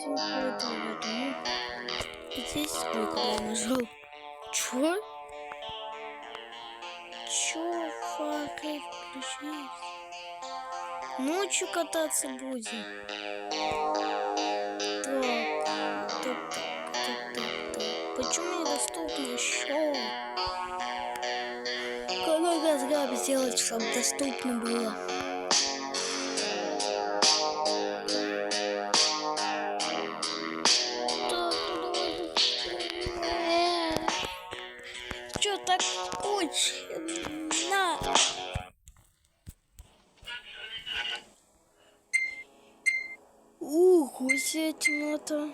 температура. Ну, здесь сколько я нажал? Чё? Чё, факел включился? Ночью кататься будем. Так. Почему недоступно еще? Когда газгаб сделать, чтобы доступно было? Чё так скучно? Гуся темнота.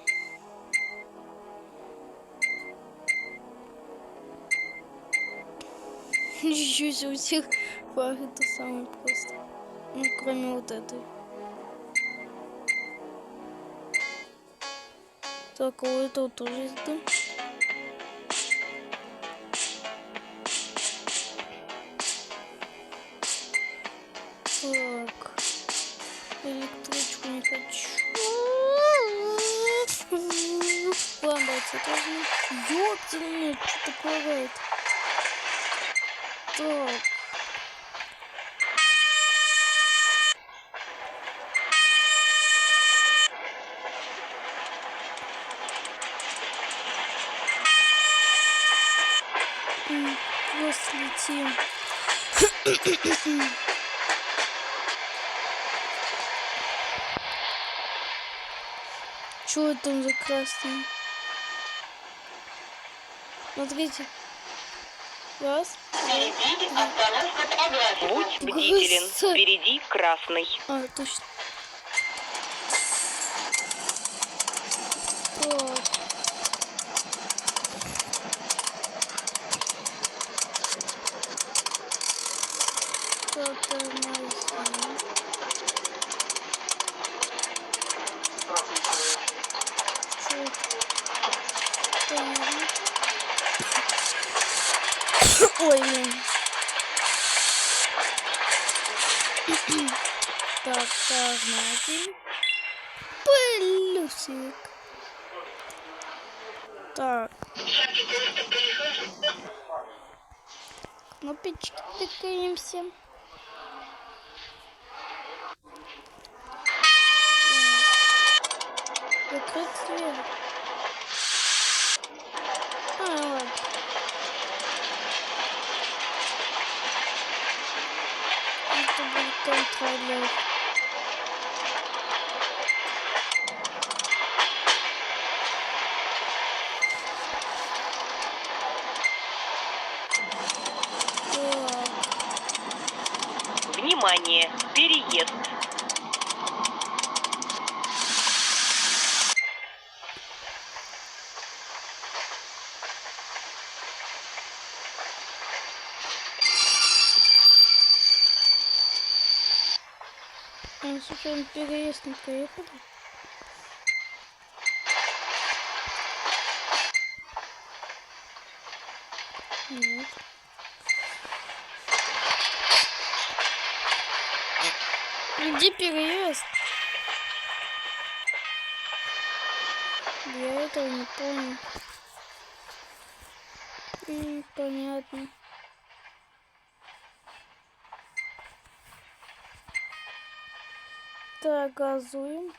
Ничего себе, у всех фар это самое просто. Ну, кроме вот этой. Так, а у этого тоже есть дым. Так. Электричку не хочу. Ладно, давайте возьмем. Ёптельный, что такое? Так. Просто летим. Чё там за красный? Смотрите. Раз. Остановка Павлов. Будь бдителен. Впереди красный. А, точно. Так. Так, нормально. Ой, блин. Так, тормозим. Плюсик. Так. Кнопочки тыкаемся. Закрыть дверь. Ладно. Это будет контролер. Внимание! Переезд! Случайно переезд не проехали? Нет. Где переезд? Я этого не понял. Понятно. Так, газуем.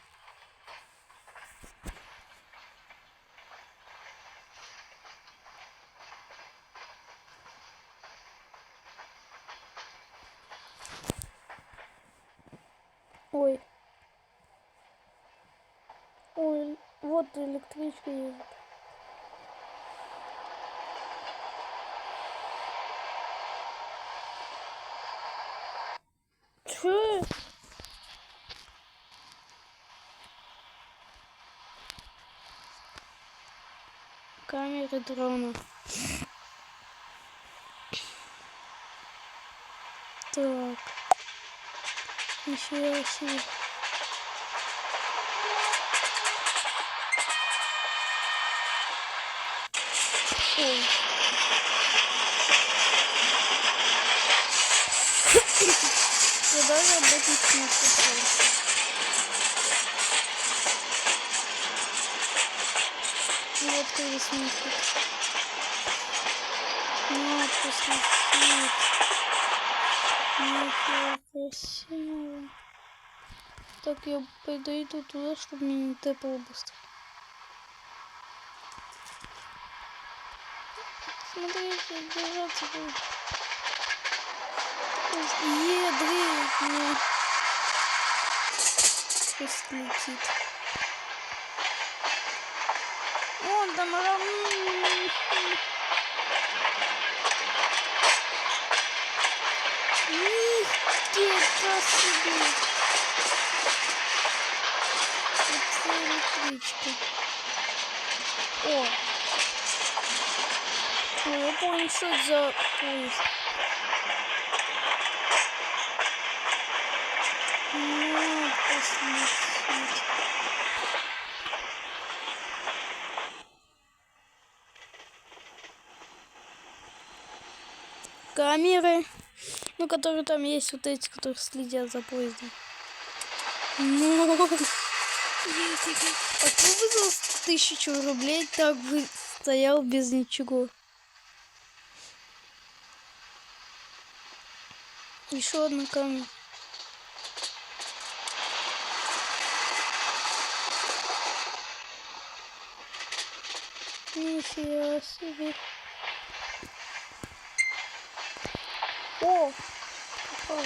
Ой. Ой, вот электричка едет. Чё? Камеры дрона. Так. Ничего себе. Ой. Куда я об этом не слышал? открылись мне тут. Ну, посмотреть. Нихера красиво. Так, я подойду туда, чтобы мне не тэпало быстро. Смотрите, держаться будет. Дрейф. Пусть летит. Вон там нифига себе. Это электричка. О, я понял, что это за поезд. Ну, посмотрите. Камеры, ну, которые там есть, вот эти, которые следят за поездом. Ну, а кто бы за 1000 рублей так бы стоял без ничего? Еще одна камера. Нифига себе. О! Попал.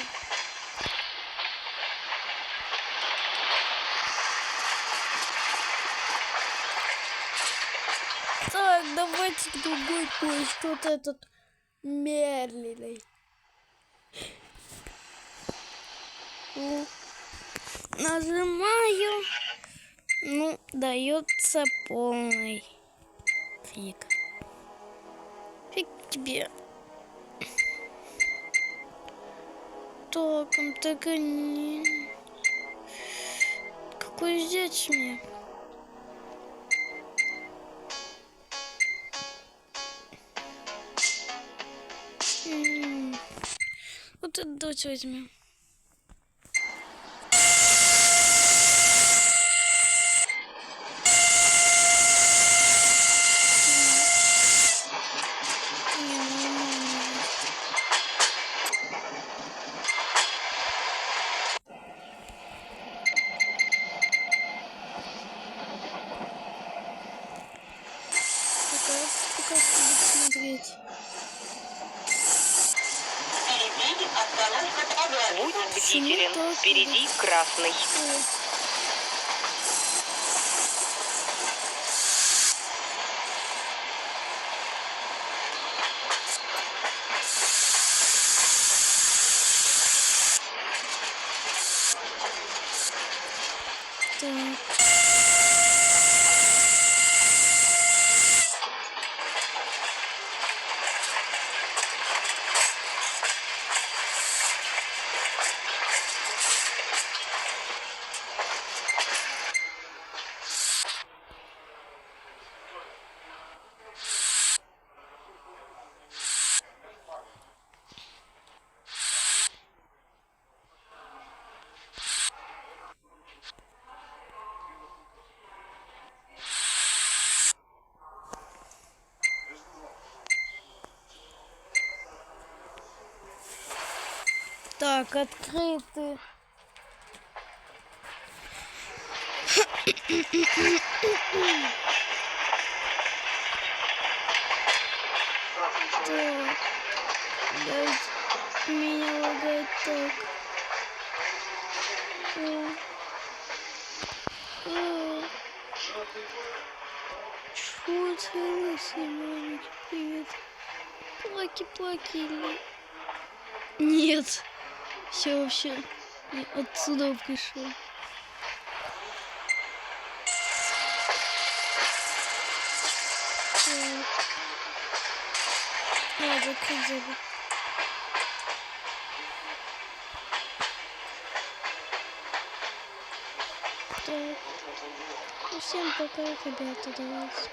Так, давайте другой поезд. Вот этот медленный. О. Нажимаю. Ну, дается полный. Фиг. Фиг тебе. Так, он так и не... Какой взять мне? Вот это давайте возьмем. Пока смотреть. Будь бдителен, впереди красный. Так. Так, открыты. Так, дайте меня лагать так. Чего целый маленький, привет. Плаки-плаки или... Нет. Все вообще отсюда пришел. Так. Закрыть забыл. Так. Ну, всем пока, ребята, давайте.